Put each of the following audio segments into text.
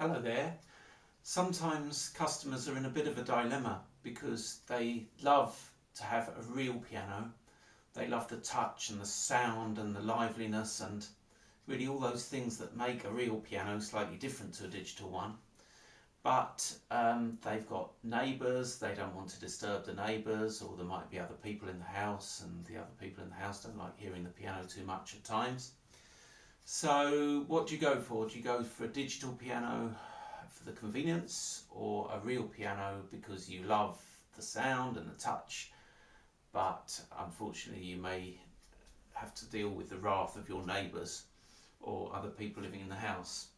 Hello there. Sometimes customers are in a bit of a dilemma because they love to have a real piano. They love the touch and the sound and the liveliness and really all those things that make a real piano slightly different to a digital one. But they've got neighbours, they don't want to disturb the neighbours, or there might be other people in the house and the other people in the house don't like hearing the piano too much at times. So what do you go for? Do you go for a digital piano for the convenience, or a real piano because you love the sound and the touch, but unfortunately you may have to deal with the wrath of your neighbours or other people living in the house?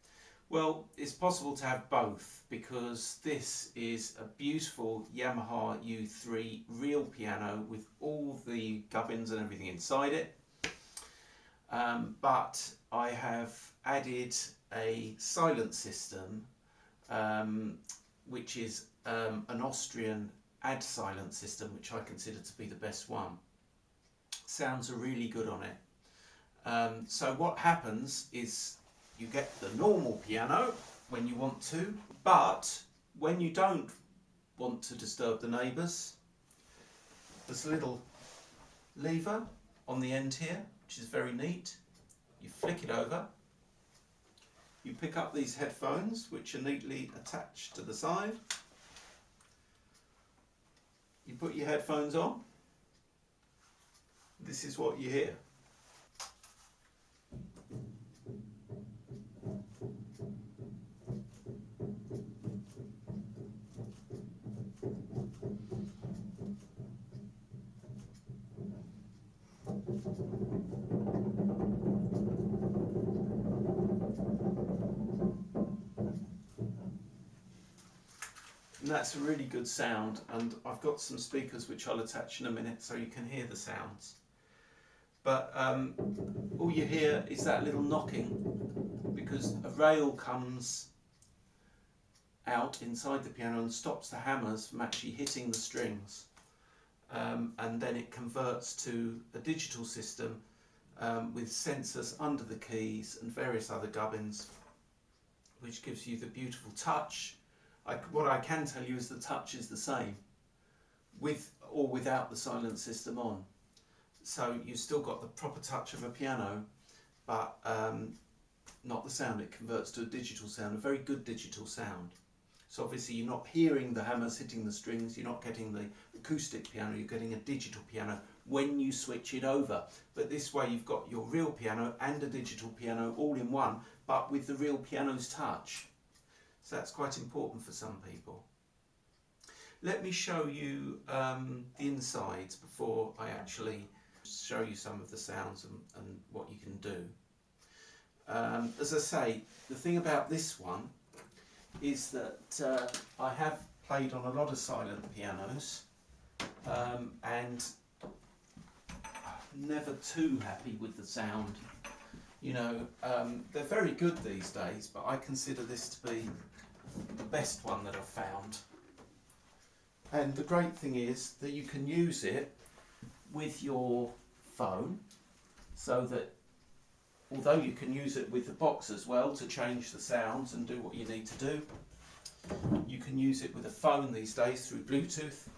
Well, it's possible to have both, because this is a beautiful Yamaha U3 real piano with all the gubbins and everything inside it. But I have added a silent system, which is an Austrian add silent system, which I consider to be the best one. Sounds are really good on it. So what happens is you get the normal piano when you want to, but when you don't want to disturb the neighbours, there's a little lever on the end here, which is very neat. You flick it over, you pick up these headphones, which are neatly attached to the side. You put your headphones on. This is what you hear. And that's a really good sound, and I've got some speakers which I'll attach in a minute so you can hear the sounds. But all you hear is that little knocking, because a rail comes out inside the piano and stops the hammers from actually hitting the strings, and then it converts to a digital system with sensors under the keys and various other gubbins, which gives you the beautiful touch. What I can tell you is the touch is the same with or without the silent system on. So you've still got the proper touch of a piano, but not the sound. It converts to a digital sound, a very good digital sound. So obviously you're not hearing the hammers hitting the strings, you're not getting the acoustic piano, you're getting a digital piano when you switch it over. But this way you've got your real piano and a digital piano all in one, but with the real piano's touch. So that's quite important for some people. Let me show you the insides before I actually show you some of the sounds and what you can do. As I say, the thing about this one is that I have played on a lot of silent pianos and I'm never too happy with the sound. You know, they're very good these days, but I consider this to be the best one that I've found. And the great thing is that you can use it with your phone, so that although you can use it with the box as well to change the sounds and do what you need to do, you can use it with a phone these days through Bluetooth,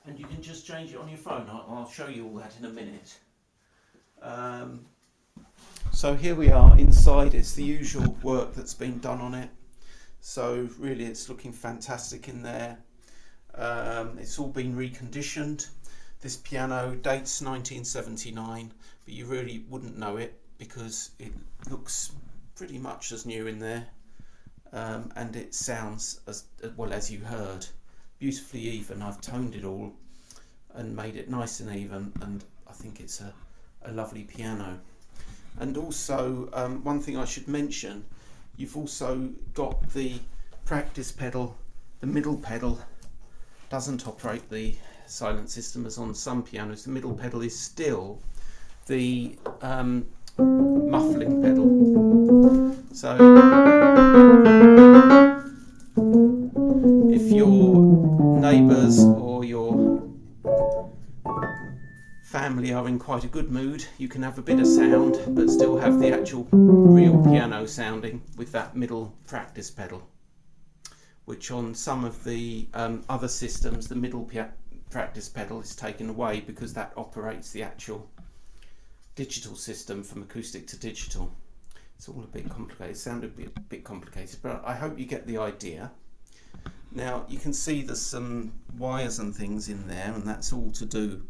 and you can just change it on your phone. I'll show you all that in a minute. So here we are inside. It's the usual work that's been done on it. So really it's looking fantastic in there. It's all been reconditioned. This piano dates 1979, but you really wouldn't know it because it looks pretty much as new in there, and it sounds as well, as you heard, beautifully even. I've toned it all and made it nice and even, and I think it's a lovely piano. And also one thing I should mention, you've also got the practice pedal. The middle pedal doesn't operate the silent system as on some pianos. The middle pedal is still the muffling pedal. So if your neighbours or your family are in in quite a good mood, you can have a bit of sound but still have the actual real piano sounding with that middle practice pedal, which on some of the other systems the middle practice pedal is taken away because that operates the actual digital system from acoustic to digital. It's all a bit complicated, it sounded a bit complicated, but I hope you get the idea. Now you can see there's some wires and things in there, and that's all to do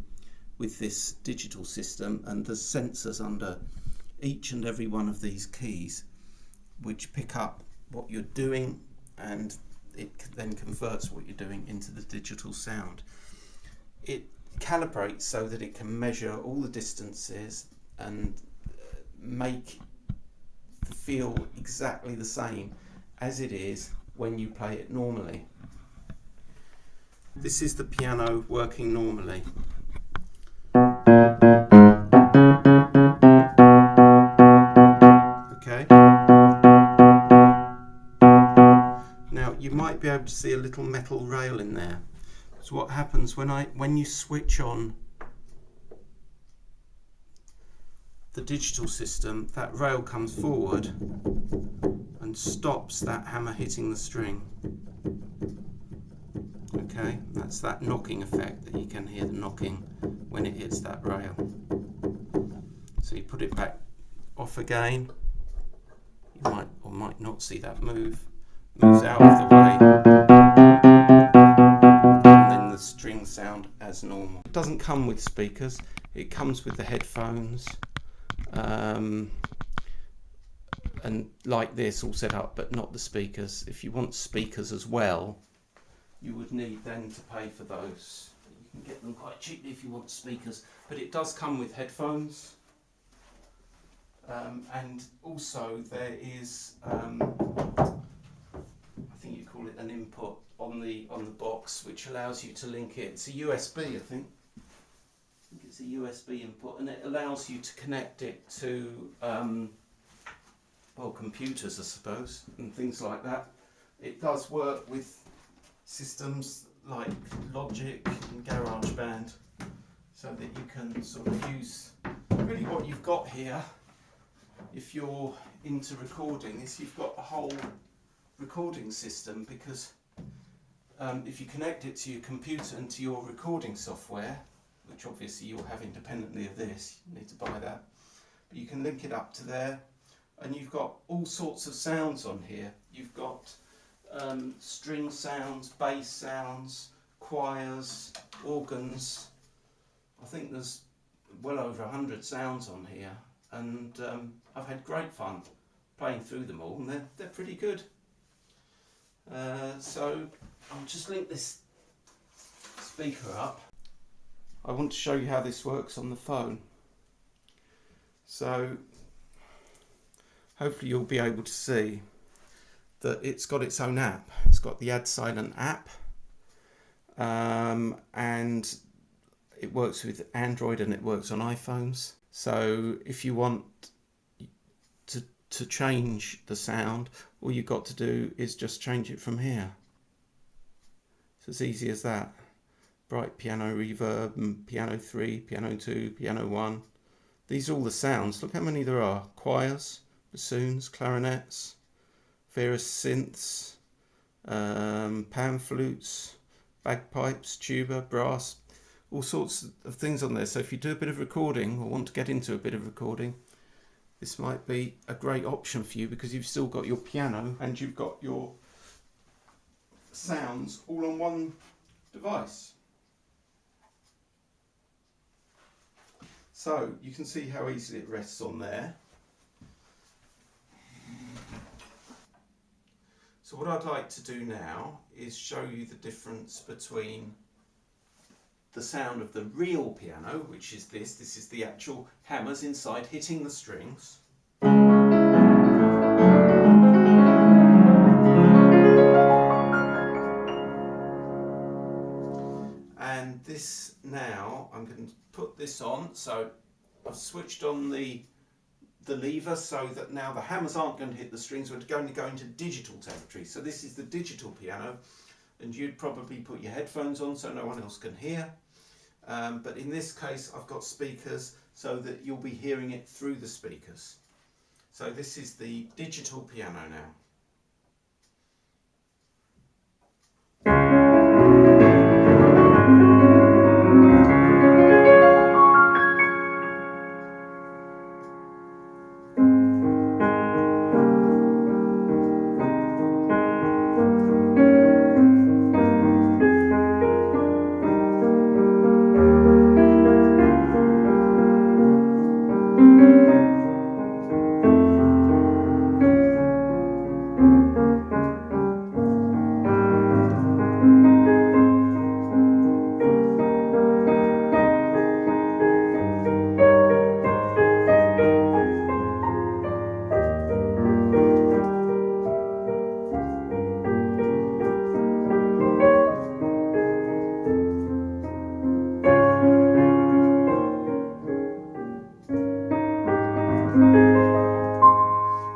with this digital system, and there's sensors under each and every one of these keys which pick up what you're doing, and it then converts what you're doing into the digital sound. It calibrates so that it can measure all the distances and make the feel exactly the same as it is when you play it normally. This is the piano working normally. Okay. Now you might be able to see a little metal rail in there. So what happens when you switch on the digital system, that rail comes forward and stops that hammer hitting the string. Okay, that's that knocking effect that you can hear, the knocking when it hits that rail. So you put it back off again, you might or might not see that moves out of the way, and then the strings sound as normal. It doesn't come with speakers, it comes with the headphones, and like this all set up, but not the speakers. If you want speakers as well, you would need then to pay for those. You can get them quite cheaply if you want speakers, but it does come with headphones, and also there is I think you call it an input on the box, which allows you to link it. It's a USB, I think it's a USB input, and it allows you to connect it to well, computers I suppose, and things like that. It does work with systems like Logic and GarageBand, so that you can sort of use really what you've got here. If you're into recording, is you've got a whole recording system, because if you connect it to your computer and to your recording software, which obviously you'll have independently of this, you need to buy that, but you can link it up to there, and you've got all sorts of sounds on here. You've got string sounds, bass sounds, choirs, organs. I think there's well over 100 sounds on here, and I've had great fun playing through them all, and they're pretty good. So I'll just link this speaker up. I want to show you how this works on the phone. So hopefully you'll be able to see that it's got its own app. It's got the Add Silent app, and it works with Android and it works on iPhones. So if you want to change the sound, all you've got to do is just change it from here. It's as easy as that. Bright piano reverb, and piano 3, piano 2, piano 1. These are all the sounds. Look how many there are. Choirs, bassoons, clarinets, various synths, pan flutes, bagpipes, tuba, brass, all sorts of things on there. So if you do a bit of recording or want to get into a bit of recording, this might be a great option for you, because you've still got your piano and you've got your sounds all on one device. So you can see how easily it rests on there. So what I'd like to do now is show you the difference between the sound of the real piano, which is this. This is the actual hammers inside hitting the strings. And this now, I'm going to put this on. So I've switched on the lever so that now the hammers aren't going to hit the strings, we're going to go into digital territory. So this is the digital piano, and you'd probably put your headphones on so no one else can hear. but in this case I've got speakers so that you'll be hearing it through the speakers. So this is the digital piano now.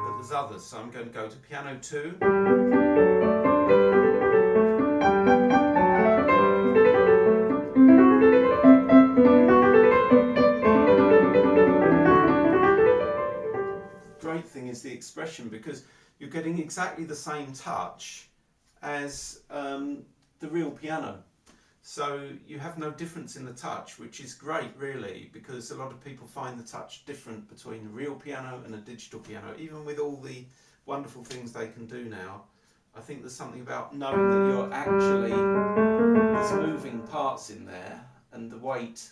But there's others, so I'm going to go to piano 2. Great thing is the expression, because you're getting exactly the same touch as the real piano. So you have no difference in the touch, which is great really, because a lot of people find the touch different between a real piano and a digital piano. Even with all the wonderful things they can do now, I think there's something about knowing that you're actually, there's moving parts in there and the weight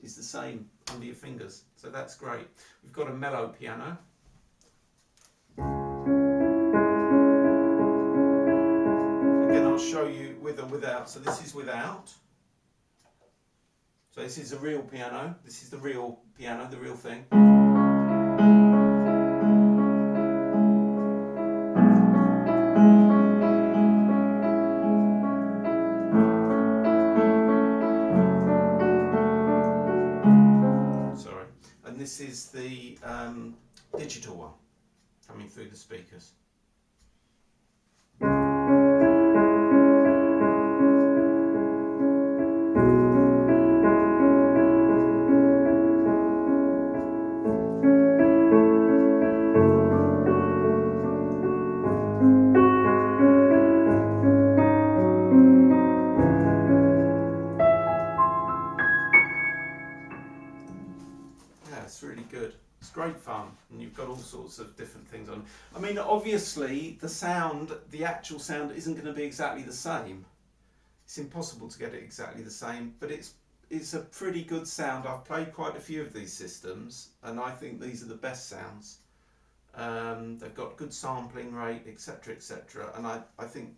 is the same under your fingers. So that's great. We've got a mellow piano. Again, I'll show you with and without. So this is without. So this is a real piano. This is the real piano, the real thing. Sorry. And this is the digital one coming through the speakers. It's really good. It's great fun, and you've got all sorts of different things on. I mean, obviously the sound, the actual sound isn't going to be exactly the same. It's impossible to get it exactly the same, but it's a pretty good sound. I've played quite a few of these systems, and I think these are the best sounds. They've got good sampling rate, etc., etc., and I think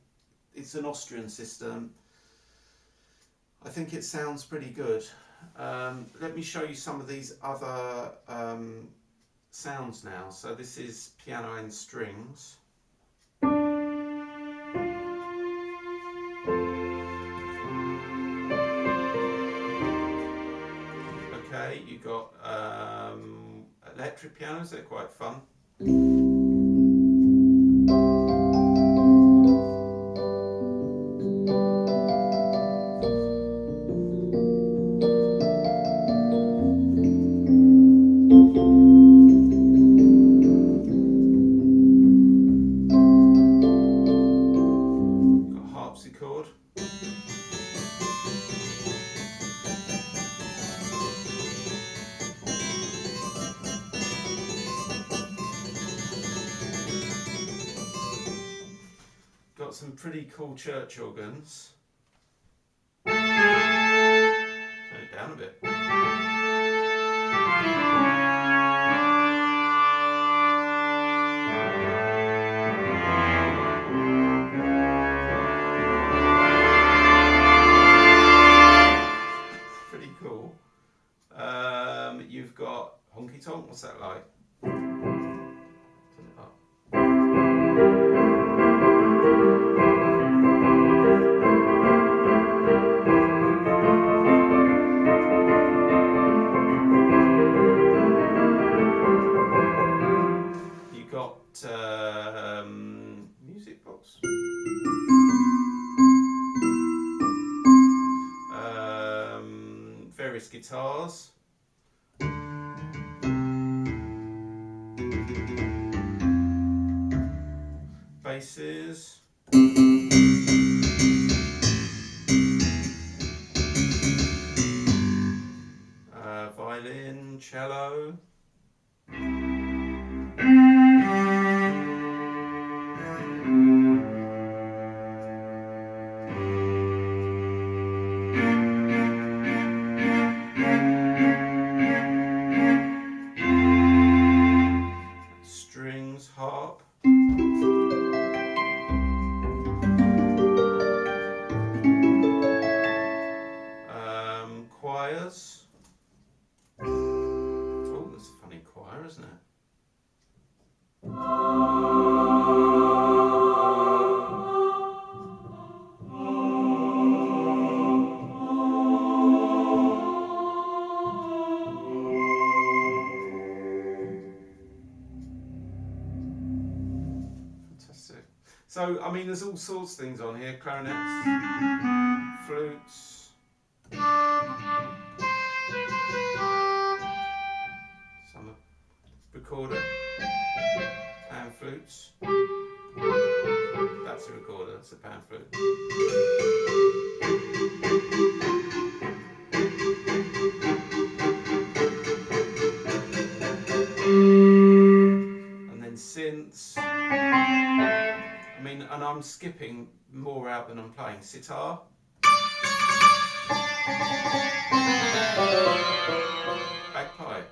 it's an Austrian system. I think it sounds pretty good. Let me show you some of these other sounds now. So this is piano and strings. Okay, you got electric pianos, they're quite fun. Harpsichord. Got some pretty cool church organs. Turn it down a bit. Pretty cool. You've got honky tonk. What's that like? Turn it up. You got music box. guitars. Basses. Violin, cello. Strings, harp. Choirs. Oh, that's a funny choir, isn't it? Fantastic. So, I mean, there's all sorts of things on here. Clarinets, flutes, some recorder, pan flutes. That's a recorder, that's a pan flute. And then synths. I mean, and I'm skipping more out than I'm playing. Sitar. Bagpipe.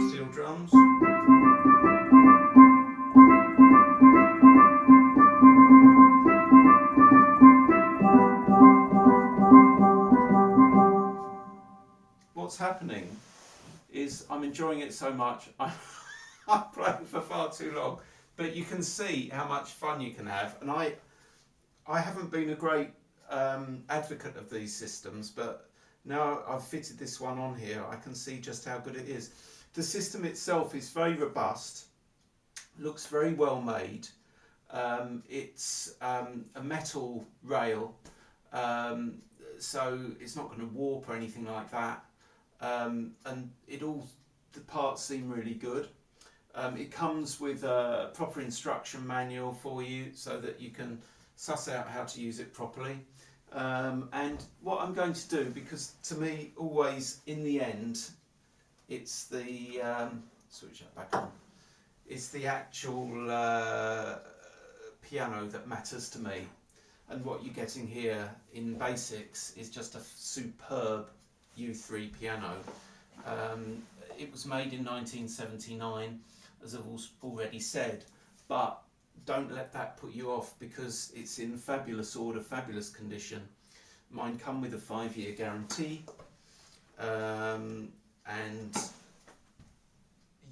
Steel drums. What's happening is I'm enjoying it so much. I'm playing for far too long, but you can see how much fun you can have. And I haven't been a great advocate of these systems, but now I've fitted this one on here, I can see just how good it is. The system itself is very robust, looks very well made. It's a metal rail, so it's not going to warp or anything like that. And the parts seem really good. It comes with a proper instruction manual for you so that you can suss out how to use it properly. And what I'm going to do, because to me always in the end it's the switch that back on, it's the actual piano that matters to me, and what you're getting here in basics is just a superb U3 piano. It was made in 1979, as I've already said, but don't let that put you off, because it's in fabulous order, fabulous condition. Mine come with a 5-year guarantee, and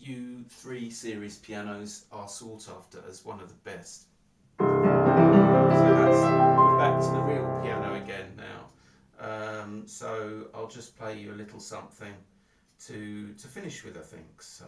U3 series pianos are sought after as one of the best. So we're back to the real piano again now. So I'll just play you a little something to finish with, I think. So.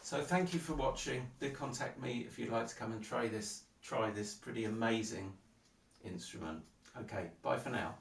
So thank you for watching. Do contact me if you'd like to come and try this pretty amazing instrument. Okay, bye for now.